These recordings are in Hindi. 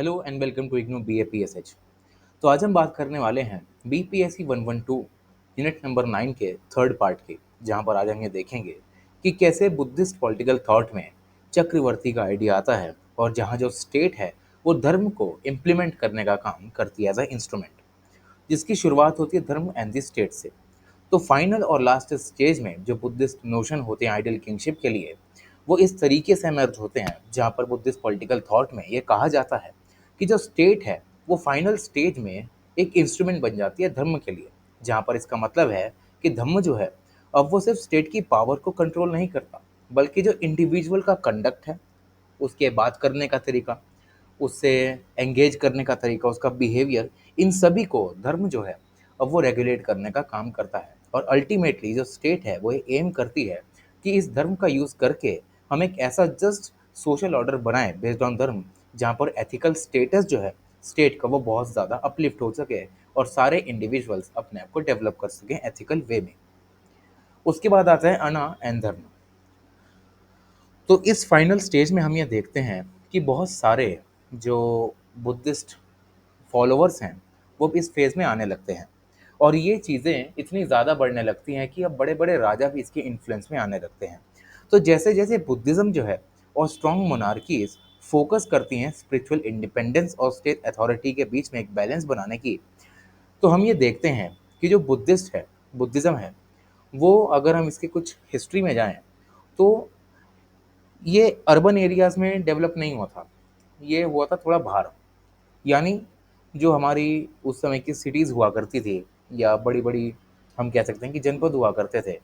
Hello and welcome to IGNOU BAPSH। तो आज हम बात करने वाले हैं BPSC 112 यूनिट नंबर 9 के थर्ड पार्ट की, जहां पर आज हम ये देखेंगे कि कैसे बुद्धिस्ट पॉलिटिकल थॉट में चक्रवर्ती का आइडिया आता है और जहां जो स्टेट है वो धर्म को इम्प्लीमेंट करने का काम करती है एज अ इंस्ट्रूमेंट, जिसकी शुरुआत होती है धर्म एंड द स्टेट से। तो फाइनल और लास्ट स्टेज में जो बुद्धिस्ट नोशन होते हैं आइडियल किंगशिप के लिए, वो इस तरीके से इमर्ज होते हैं जहाँ पर बुद्धिस्ट पॉलिटिकल थॉट में ये कहा जाता है कि जो स्टेट है वो फाइनल स्टेज में एक इंस्ट्रूमेंट बन जाती है धर्म के लिए। जहाँ पर इसका मतलब है कि धर्म जो है अब वो सिर्फ स्टेट की पावर को कंट्रोल नहीं करता, बल्कि जो इंडिविजुअल का कंडक्ट है, उसके बात करने का तरीका, उससे एंगेज करने का तरीका, उसका बिहेवियर, इन सभी को धर्म जो है अब वो रेगुलेट करने का काम करता है। और अल्टीमेटली जो स्टेट है वो एम करती है कि इस धर्म का यूज़ करके हम एक ऐसा जस्ट सोशल ऑर्डर बनाएं बेस्ड ऑन धर्म, जहाँ पर एथिकल स्टेटस जो है स्टेट का वो बहुत ज़्यादा अपलिफ्ट हो सके और सारे इंडिविजुअल्स अपने आप को डेवलप कर सकें एथिकल वे में। उसके बाद आता है अना एंड धर्म। तो इस फाइनल स्टेज में हम ये देखते हैं कि बहुत सारे जो बुद्धिस्ट फॉलोअर्स हैं वो इस फेज़ में आने लगते हैं और ये चीज़ें इतनी ज़्यादा बढ़ने लगती हैं कि अब बड़े बड़े राजा भी इसके इन्फ्लुएंस में आने लगते हैं। तो जैसे जैसे बुद्धिज़्म जो है और स्ट्रॉन्ग मोनार्कीज फोकस करती हैं स्पिरिचुअल इंडिपेंडेंस और स्टेट अथॉरिटी के बीच में एक बैलेंस बनाने की, तो हम ये देखते हैं कि जो बुद्धिस्ट है, बुद्धिज़्म है, वो अगर हम इसके कुछ हिस्ट्री में जाएं तो ये अर्बन एरियाज़ में डेवलप नहीं हुआ था, ये हुआ था थोड़ा बाहर। यानी जो हमारी उस समय की सिटीज़ हुआ करती थी या बड़ी-बड़ी हम कह सकते हैं कि जनपद हुआ करते थे,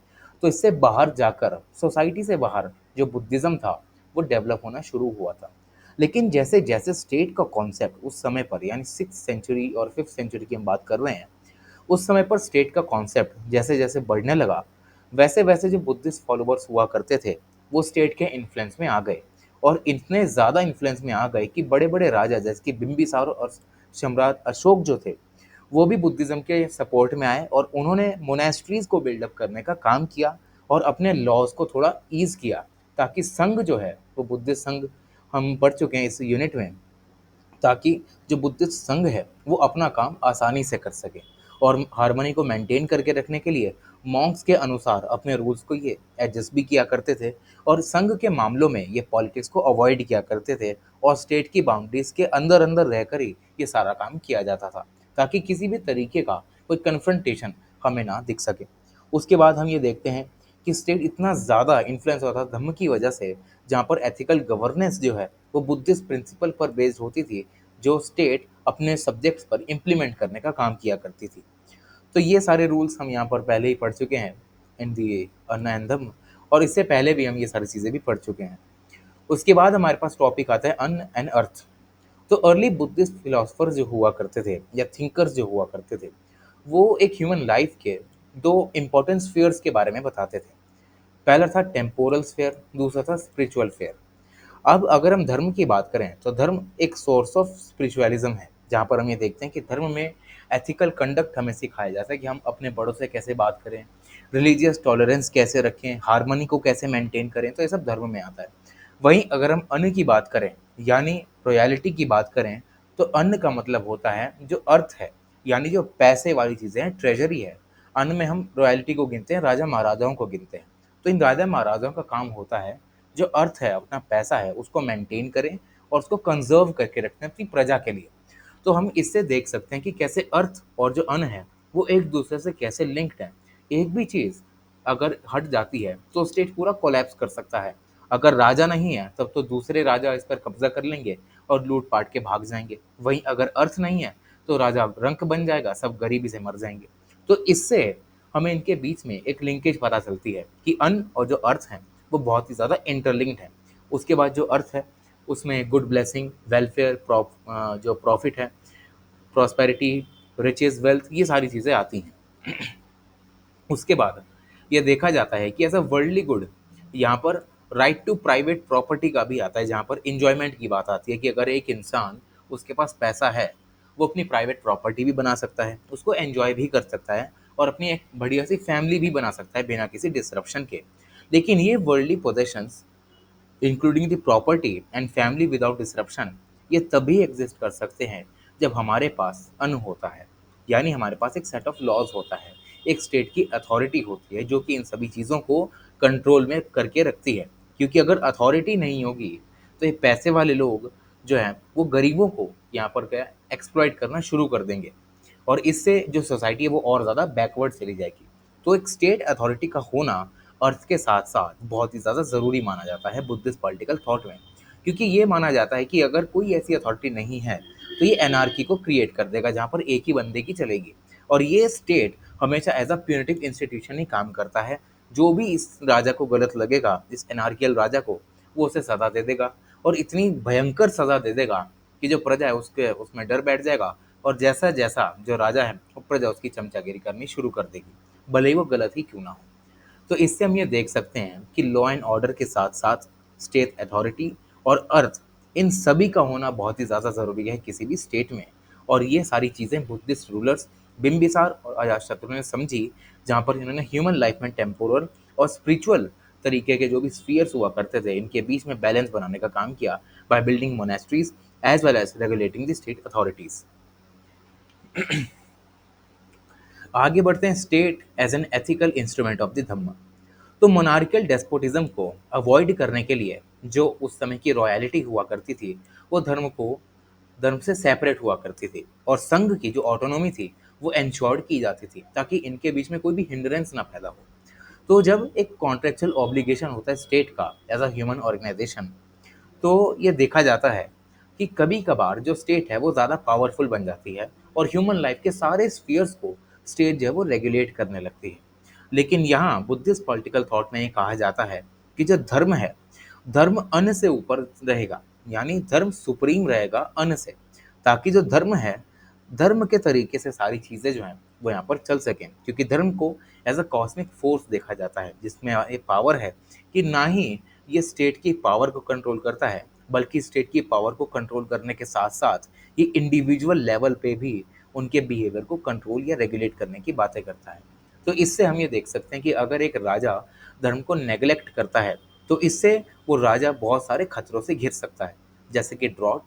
तो इससे बाहर जाकर सोसाइटी से बाहर जो बुद्धिज़्म था वो डेवलप होना शुरू हुआ था। लेकिन जैसे-जैसे स्टेट का कॉन्सेप्ट उस समय पर, यानी 6th सेंचुरी और 5th सेंचुरी की हम बात कर रहे हैं, उस समय पर स्टेट का कॉन्सेप्ट जैसे-जैसे बढ़ने लगा, वैसे-वैसे जो बुद्धिस्ट फॉलोवर्स हुआ करते थे, वो स्टेट के इन्फ्लुएंस में आ गए और इतने ज़्यादा इन्फ्लुएंस में आ गए कि बड़े-बड़े राजा जैसे कि बिंबिसार और सम्राट अशोक जो थे, वो भी बुद्धिज़्म के सपोर्ट में आए और उन्होंने मोनेस्ट्रीज़ को बिल्ड अप करने का काम किया और अपने लॉज़ को थोड़ा ईज़ किया, ताकि संघ जो है, वो बुद्धिस्ट संघ हम पढ़ चुके हैं इस यूनिट में, ताकि जो बुद्धिस्ट संघ है वो अपना काम आसानी से कर सके। और हार्मनी को मेंटेन करके रखने के लिए मॉन्क्स के अनुसार अपने रूल्स को ये एडजस्ट भी किया करते थे और संघ के मामलों में ये पॉलिटिक्स को अवॉइड किया करते थे और स्टेट की बाउंड्रीज के अंदर अंदर रहकर ही ये सारा काम किया जाता था, ताकि किसी भी तरीके का कोई कन्फ्रंटेशन हमें ना दिख सके। उसके बाद हम ये देखते हैं कि स्टेट इतना ज़्यादा इन्फ्लुएंस होता था धर्म की वजह से, जहाँ पर एथिकल गवर्नेंस जो है वो बुद्धिस्ट प्रिंसिपल पर बेस्ड होती थी, जो स्टेट अपने सब्जेक्ट्स पर इम्प्लीमेंट करने का काम किया करती थी। तो ये सारे रूल्स हम यहाँ पर पहले ही पढ़ चुके हैं इन दी अन्न एंड धर्म, और इससे पहले भी हम ये सारी चीज़ें भी पढ़ चुके हैं। उसके बाद हमारे पास टॉपिक आता है अन्न एंड अर्थ। तो अर्ली बुद्धिस्ट फिलोसफर्स जो हुआ करते थे या थिंकर्स जो हुआ करते थे, वो एक ह्यूमन लाइफ के दो इम्पोर्टेंट स्फीयर्स के बारे में बताते थे। पहला था टेम्पोरल स्फीयर, दूसरा था स्पिरिचुअल स्फीयर। अब अगर हम धर्म की बात करें तो धर्म एक सोर्स ऑफ स्पिरिचुअलिज्म है, जहाँ पर हम ये देखते हैं कि धर्म में एथिकल कंडक्ट हमें सिखाया जाता है कि हम अपने बड़ों से कैसे बात करें, रिलीजियस टॉलरेंस कैसे रखें, हार्मनी को कैसे मेंटेन करें, तो ये सब धर्म में आता है। वहीं अगर हम अन्न की बात करें, यानी रॉयल्टी की बात करें, तो अन्न का मतलब होता है जो अर्थ है, यानी जो पैसे वाली चीज़ें हैं, ट्रेजरी है। अन्न में हम रॉयल्टी को गिनते हैं, राजा महाराजाओं को गिनते हैं। तो इन राजा महाराजाओं का काम होता है जो अर्थ है, अपना पैसा है, उसको मेंटेन करें और उसको कंजर्व करके रखें अपनी प्रजा के लिए। तो हम इससे देख सकते हैं कि कैसे अर्थ और जो अन्न है वो एक दूसरे से कैसे लिंक्ड है। एक भी चीज़ अगर हट जाती है तो स्टेट पूरा कोलैप्स कर सकता है। अगर राजा नहीं है तब तो दूसरे राजा इस पर कब्जा कर लेंगे और लूट पाट के भाग जाएंगे। वहीं अगर अर्थ नहीं है तो राजा रंक बन जाएगा, सब गरीबी से मर जाएंगे। तो इससे हमें इनके बीच में एक लिंकेज पता चलती है कि अन्न और जो अर्थ है वो बहुत ही ज़्यादा इंटरलिंक्ड है। उसके बाद जो अर्थ है उसमें गुड ब्लेसिंग, वेलफेयर, जो प्रॉफिट है, प्रॉस्पेरिटी, रिचेस, वेल्थ, ये सारी चीज़ें आती हैं। उसके बाद ये देखा जाता है कि ऐसा वर्ल्डली गुड, यहाँ पर राइट टू प्राइवेट प्रॉपर्टी का भी आता है, जहाँ पर इंजॉयमेंट की बात आती है कि अगर एक इंसान, उसके पास पैसा है, वो अपनी प्राइवेट प्रॉपर्टी भी बना सकता है, उसको एंजॉय भी कर सकता है और अपनी एक बढ़िया सी फैमिली भी बना सकता है बिना किसी डिसरप्शन के। लेकिन ये worldly possessions, including the property and family without disruption, ये तभी एग्जिस्ट कर सकते हैं जब हमारे पास अन्न होता है, यानी हमारे पास एक सेट ऑफ लॉज होता है, एक स्टेट की अथॉरिटी होती है जो कि इन सभी चीज़ों को कंट्रोल में करके रखती है। क्योंकि अगर अथॉरिटी नहीं होगी तो ये पैसे वाले लोग जो हैं वो गरीबों को यहाँ पर क्या एक्सप्लॉइट करना शुरू कर देंगे, और इससे जो सोसाइटी है वो और ज़्यादा बैकवर्ड चली जाएगी। तो एक स्टेट अथॉरिटी का होना अर्थ के साथ साथ बहुत ही ज़्यादा ज़रूरी माना जाता है बुद्धिस्ट पॉलिटिकल थॉट में, क्योंकि ये माना जाता है कि अगर कोई ऐसी अथॉरिटी नहीं है तो ये एनार्की को क्रिएट कर देगा जहाँ पर एक ही बंदे की चलेगी, और ये स्टेट हमेशा एज अ प्यूनिटिव इंस्टीट्यूशन ही काम करता है। जो भी इस राजा को गलत लगेगा, इस एनार्कियल राजा को, वो उसे सज़ा दे देगा, और इतनी भयंकर सज़ा दे देगा कि जो प्रजा है उसके उसमें डर बैठ जाएगा, और जैसा जैसा जो राजा है वो प्रजा उसकी चमचागिरी करनी शुरू कर देगी, भले ही वो गलत ही क्यों ना हो। तो इससे हम ये देख सकते हैं कि लॉ एंड ऑर्डर के साथ साथ स्टेट अथॉरिटी और अर्थ, इन सभी का होना बहुत ही ज़्यादा ज़रूरी है किसी भी स्टेट में। और ये सारी चीज़ें बुद्धिस्ट रूलर्स बिम्बिसार और अजातशत्रु ने समझी, जहाँ पर इन्होंने ह्यूमन लाइफ में टेम्पोरल और स्पिरिचुअल तरीके के जो भी स्फीयर्स हुआ करते थे इनके बीच में बैलेंस बनाने का काम किया by building monasteries as well as regulating the state authorities. आगे बढ़ते हैं state as an ethical instrument of the dhamma. तो मोनार्कियल डेस्पोटिज्म को अवॉइड करने के लिए जो उस समय की रॉयलिटी हुआ करती थी वो धर्म से सेपरेट हुआ करती थी, और संघ की जो ऑटोनॉमी थी वो इंश्योर्ड की जाती थी ताकि इनके बीच में कोई भी हिंड्रेंस ना पैदा हो। तो जब एक कॉन्ट्रेक्चुअल ऑब्लिगेशन होता है स्टेट का एज अ ह्यूमन ऑर्गेनाइजेशन, तो ये देखा जाता है कि कभी कभार जो स्टेट है वो ज़्यादा पावरफुल बन जाती है और ह्यूमन लाइफ के सारे स्फीयर्स को स्टेट जो है वो रेगुलेट करने लगती है। लेकिन यहाँ बुद्धिस्ट पॉलिटिकल थॉट में ये कहा जाता है कि जो धर्म है, धर्म अन्न से ऊपर रहेगा, यानी धर्म सुप्रीम रहेगा अन्न से, ताकि जो धर्म है, धर्म के तरीके से सारी चीज़ें जो हैं वो यहाँ पर चल सकें, क्योंकि धर्म को एज अ कॉस्मिक फोर्स देखा जाता है जिसमें एक पावर है कि ना ही ये स्टेट की पावर को कंट्रोल करता है, बल्कि स्टेट की पावर को कंट्रोल करने के साथ साथ ये इंडिविजुअल लेवल पे भी उनके बिहेवियर को कंट्रोल या रेगुलेट करने की बातें करता है। तो इससे हम ये देख सकते हैं कि अगर एक राजा धर्म को नेग्लेक्ट करता है तो इससे वो राजा बहुत सारे खतरों से घिर सकता है, जैसे कि ड्रॉट,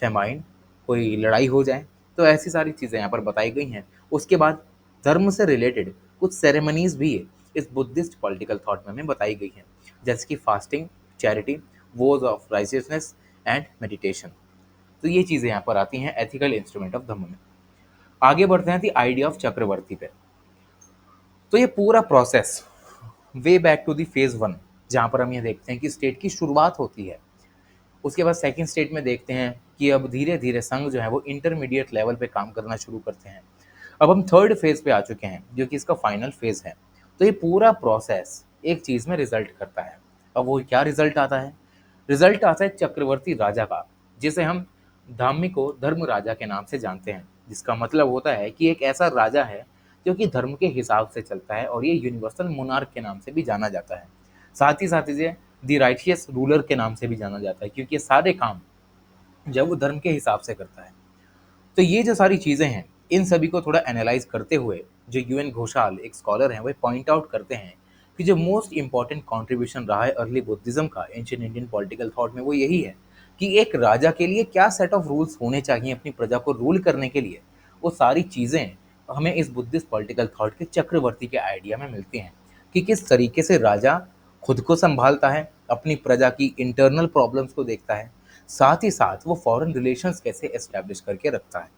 फेमाइन, कोई लड़ाई हो जाए। तो ऐसी सारी चीज़ें यहाँ पर बताई गई हैं। उसके बाद धर्म से रिलेटेड कुछ सेरेमनीज भी इस बुद्धिस्ट पॉलिटिकल थॉट में हमें बताई गई हैं, जैसे कि fasting, charity, vows of righteousness and meditation. तो ये चीज़ें यहाँ पर आती हैं एथिकल इंस्ट्रूमेंट ऑफ धम्म में। आगे बढ़ते हैं दी आइडिया ऑफ चक्रवर्ती पे। तो ये पूरा process way back to the phase one, जहाँ पर हम ये देखते हैं कि स्टेट की शुरुआत होती है। उसके बाद सेकंड स्टेट में देखते हैं कि अब धीरे धीरे संघ जो है वो इंटरमीडिएट लेवल पे काम करना शुरू करते हैं। अब हम थर्ड फेज पे आ चुके हैं जो कि इसका फाइनल फेज है। तो ये पूरा प्रोसेस एक चीज़ में रिजल्ट करता है। अब वो क्या रिजल्ट आता है? रिजल्ट आता है चक्रवर्ती राजा का, जिसे हम धार्मिको धर्म राजा के नाम से जानते हैं, जिसका मतलब होता है कि एक ऐसा राजा है जो कि धर्म के हिसाब से चलता है, और ये यूनिवर्सल मोनार्क के नाम से भी जाना जाता है। साथ ही इसे द राइटियस रूलर के नाम से भी जाना जाता है, क्योंकि ये सारे काम जब वो धर्म के हिसाब से करता है। तो ये जो सारी चीज़ें हैं, इन सभी को थोड़ा एनालाइज करते हुए जो यूएन घोषाल एक स्कॉलर हैं, वो पॉइंट आउट करते हैं कि जो मोस्ट इंपॉर्टेंट कंट्रीब्यूशन रहा है अर्ली बुद्धिज्म का एंशिएंट इंडियन पॉलिटिकल थॉट में, वो यही है कि एक राजा के लिए क्या सेट ऑफ रूल्स होने चाहिए अपनी प्रजा को रूल करने के लिए। वो सारी चीज़ें हमें इस बुद्धिस्ट पॉलिटिकल थॉट के चक्रवर्ती के आइडिया में मिलती हैं कि किस तरीके से राजा खुद को संभालता है, अपनी प्रजा की इंटरनल प्रॉब्लम्स को देखता है, साथ ही साथ वो फॉरेन रिलेशंस कैसे एस्टैब्लिश करके रखता है।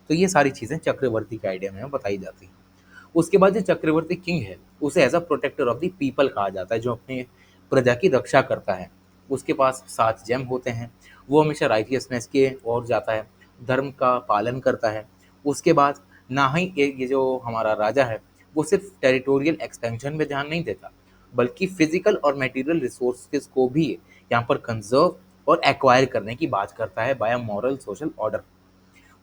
तो ये सारी चीज़ें चक्रवर्ती के आइडिया में बताई जाती हैं। उसके बाद जो चक्रवर्ती किंग है उसे as a protector of the people कहा जाता है, जो अपने प्रजा की रक्षा करता है। उसके पास 7 जेम होते हैं, वो हमेशा राइटियसनेस के ओर जाता है, धर्म का पालन करता है। उसके बाद ना ही ये जो हमारा राजा है वो सिर्फ टेरिटोरियल एक्सपेंशन में ध्यान नहीं देता, बल्कि फिजिकल और मटेरियल रिसोर्सेज को भी यहाँ पर कंजर्व और एक्वायर करने की बात करता है बाय मॉरल सोशल ऑर्डर।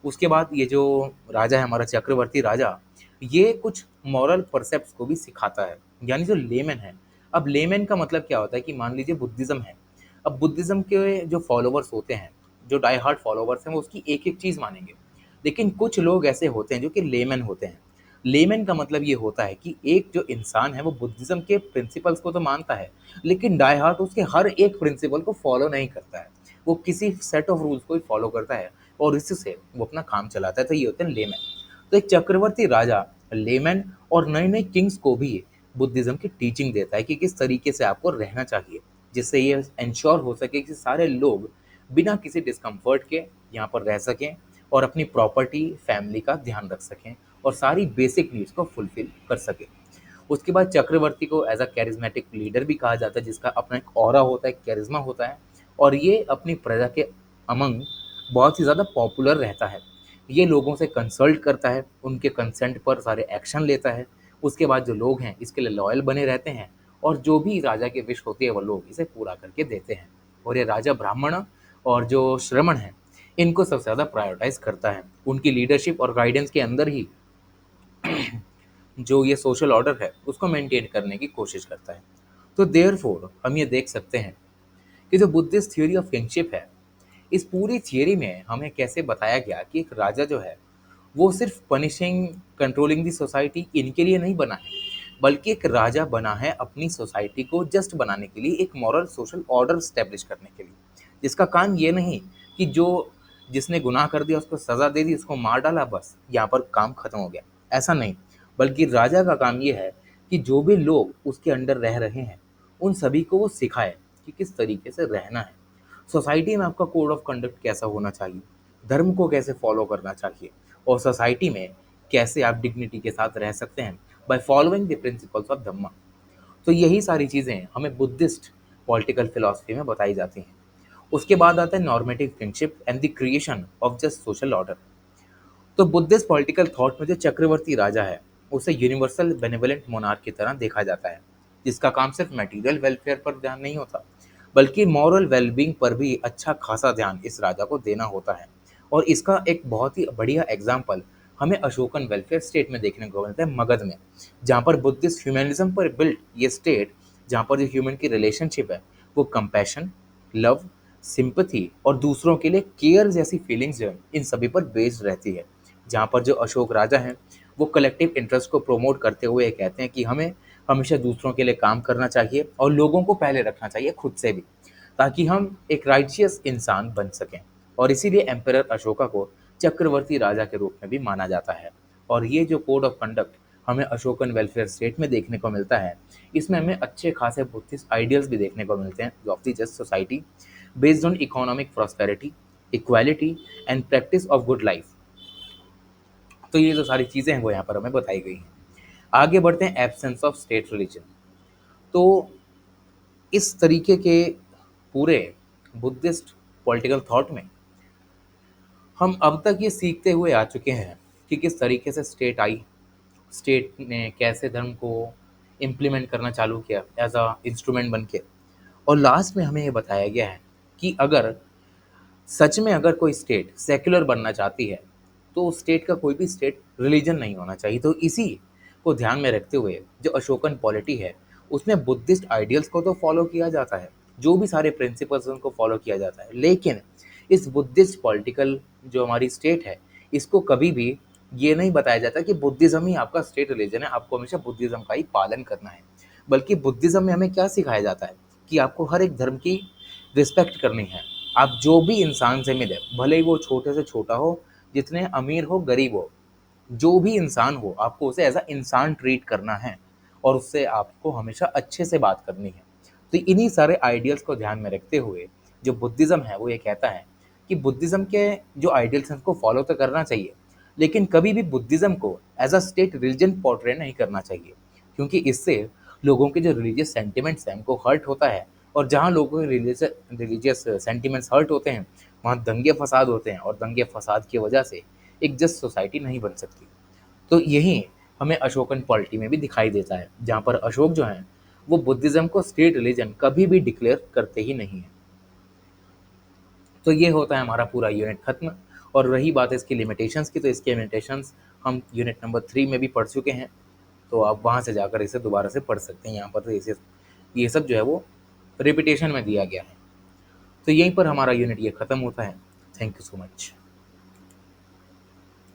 उसके बाद ये जो राजा है हमारा चक्रवर्ती राजा, ये कुछ मॉरल परसेप्ट्स को भी सिखाता है, यानी जो लेमन है। अब लेमन का मतलब क्या होता है कि मान लीजिए बुद्धिज़्म है। अब बुद्धिज़्म के जो फॉलोवर्स होते हैं, जो डाई हार्ड फॉलोवर्स हैं, वो उसकी एक-एक चीज़ मानेंगे। लेकिन कुछ लोग ऐसे होते हैं जो कि लेमन होते हैं। लेमन का मतलब ये होता है कि एक जो इंसान है वो बुद्धिज़्म के प्रिंसिपल्स को तो मानता है, लेकिन डाई हार्ड उसके हर एक प्रिंसिपल को फॉलो नहीं करता है। वो किसी सेट ऑफ रूल्स को ही फॉलो करता है और इससे वो अपना काम चलाता है। तो ये होते हैं लेमैन। तो एक चक्रवर्ती राजा लेमैन और नए नए किंग्स को भी बुद्धिज्म की टीचिंग देता है कि किस तरीके से आपको रहना चाहिए, जिससे ये इंश्योर हो सके कि सारे लोग बिना किसी डिस्कम्फर्ट के यहाँ पर रह सकें और अपनी प्रॉपर्टी फैमिली का ध्यान रख सकें और सारी बेसिक नीड्स को फुलफिल कर सकें। उसके बाद चक्रवर्ती को एज अ कैरिज्मेटिक लीडर भी कहा जाता है, जिसका अपना एक ऑरा होता है, कैरिज्मा होता है और ये अपनी प्रजा के अमंग बहुत ही ज़्यादा पॉपुलर रहता है। ये लोगों से कंसल्ट करता है, उनके कंसेंट पर सारे एक्शन लेता है। उसके बाद जो लोग हैं इसके लिए लॉयल बने रहते हैं और जो भी राजा की विश होती है वो लोग इसे पूरा करके देते हैं। और ये राजा ब्राह्मण और जो श्रमण है इनको सबसे ज़्यादा प्रायोरिटाइज करता है। उनकी लीडरशिप और गाइडेंस के अंदर ही जो ये सोशल ऑर्डर है उसको मेंटेन करने की कोशिश करता है। तो देयरफॉर हम ये देख सकते हैं कि जो बुद्धिस्ट थ्योरी ऑफ किंगशिप है, इस पूरी थियरी में हमें कैसे बताया गया कि एक राजा जो है वो सिर्फ पनिशिंग कंट्रोलिंग दी सोसाइटी इनके लिए नहीं बना है, बल्कि एक राजा बना है अपनी सोसाइटी को जस्ट बनाने के लिए, एक मॉरल सोशल ऑर्डर स्टैब्लिश करने के लिए, जिसका काम ये नहीं कि जो जिसने गुनाह कर दिया उसको सजा दे दी, उसको मार डाला, बस यहाँ पर काम खत्म हो गया, ऐसा नहीं। बल्कि राजा का काम ये है कि जो भी लोग उसके अंडर रह रहे हैं उन सभी को वो सिखाए कि किस तरीके से रहना है, सोसाइटी में आपका कोड ऑफ कंडक्ट कैसा होना चाहिए, धर्म को कैसे फॉलो करना चाहिए और सोसाइटी में कैसे आप डिग्निटी के साथ रह सकते हैं by following the principles of dhamma. तो यही सारी चीज़ें हमें बुद्धिस्ट पॉलिटिकल फिलॉसफी में बताई जाती हैं। उसके बाद आता है normative kingship and the creation of just social order. तो बुद्धिस्ट पॉलिटिकल थॉट में जो चक्रवर्ती राजा है उसे यूनिवर्सल बेनेवलेंट मोनार्क की तरह देखा जाता है, जिसका काम सिर्फ मटेरियल वेलफेयर पर ध्यान नहीं होता बल्कि मॉरल वेलबींग पर भी अच्छा खासा ध्यान इस राजा को देना होता है। और इसका एक बहुत ही बढ़िया एग्जाम्पल हमें अशोकन वेलफेयर स्टेट में देखने को मिलता है, मगध में, जहाँ पर बुद्धिस्ट ह्यूमनिज्म पर बिल्ट ये स्टेट, जहाँ पर जो ह्यूमन की रिलेशनशिप है वो कंपैशन, लव, सिंपथी और दूसरों के लिए केयर जैसी फीलिंग्स जो है इन सभी पर बेस्ड रहती है। जहाँ पर जो अशोक राजा हैं वो कलेक्टिव इंटरेस्ट को प्रमोट करते हुए कहते हैं कि हमें हमेशा दूसरों के लिए काम करना चाहिए और लोगों को पहले रखना चाहिए खुद से भी, ताकि हम एक राइचियस इंसान बन सकें। और इसीलिए एम्परर अशोका को चक्रवर्ती राजा के रूप में भी माना जाता है। और ये जो कोड ऑफ कंडक्ट हमें अशोकन वेलफेयर स्टेट में देखने को मिलता है, इसमें हमें अच्छे खासे बुद्धिस्ट आइडियल्स भी देखने को मिलते हैं, जो of the just society based on economic prosperity, equality and practice of good life. तो ये जो सारी चीज़ें हैं वो यहाँ पर हमें बताई गई हैं। आगे बढ़ते हैं एब्सेंस ऑफ स्टेट रिलीजन। तो इस तरीके के पूरे बुद्धिस्ट पॉलिटिकल थॉट में हम अब तक ये सीखते हुए आ चुके हैं कि किस तरीके से स्टेट आई, स्टेट ने कैसे धर्म को इम्प्लीमेंट करना चालू किया एज अ इंस्ट्रूमेंट बन के। और लास्ट में हमें ये बताया गया है कि अगर सच में अगर कोई स्टेट सेक्युलर बनना चाहती है तो उस स्टेट का कोई भी स्टेट रिलीजन नहीं होना चाहिए। तो इसी को ध्यान में रखते हुए जो अशोकन पॉलिटी है उसमें बुद्धिस्ट आइडियल्स को तो फॉलो किया जाता है, जो भी सारे प्रिंसिपल्स उनको फॉलो किया जाता है, लेकिन इस बुद्धिस्ट पॉलिटिकल जो हमारी स्टेट है इसको कभी भी ये नहीं बताया जाता कि बुद्धिज्म ही आपका स्टेट रिलीजन है, आपको हमेशा बुद्धिज्म का ही पालन करना है। बल्कि बुद्धिज्म में हमें क्या सिखाया जाता है कि आपको हर एक धर्म की रिस्पेक्ट करनी है। आप जो भी इंसान से मिले, भले ही वो छोटे से छोटा हो, जितने अमीर हो गरीब हो, जो भी इंसान हो, आपको उसे एज अ इंसान ट्रीट करना है और उससे आपको हमेशा अच्छे से बात करनी है। तो इन्हीं सारे आइडियल्स को ध्यान में रखते हुए जो बुद्धिज़्म है वो ये कहता है कि बुद्धिज़्म के जो आइडियल्स हैं उसको फॉलो तो करना चाहिए, लेकिन कभी भी बुद्धिज़्म को as a state religion portray नहीं करना चाहिए, क्योंकि इससे लोगों के जो रिलीजियस सेंटिमेंट्स हैं उनको हर्ट होता है। और जहाँ लोगों के रिलीजियस सेंटिमेंट्स हर्ट होते हैं वहाँ दंगे फसाद होते हैं और दंगे फसाद की वजह से एक जस्ट सोसाइटी नहीं बन सकती। तो यही हमें अशोकन पॉलिटी में भी दिखाई देता है, जहाँ पर अशोक जो हैं वो बुद्धिज़्म को स्टेट रिलीजन कभी भी डिक्लेयर करते ही नहीं हैं। तो ये होता है हमारा पूरा यूनिट खत्म। और रही बात इसकी लिमिटेशंस की, तो इसके लिमिटेशंस हम यूनिट नंबर 3 में भी पढ़ चुके हैं, तो आप वहाँ से जाकर इसे दोबारा से पढ़ सकते हैं। यहाँ पर तो इसे ये सब जो है वो रिपीटेशन में दिया गया है। तो यहीं पर हमारा यूनिट ये ख़त्म होता है। Thank you so much.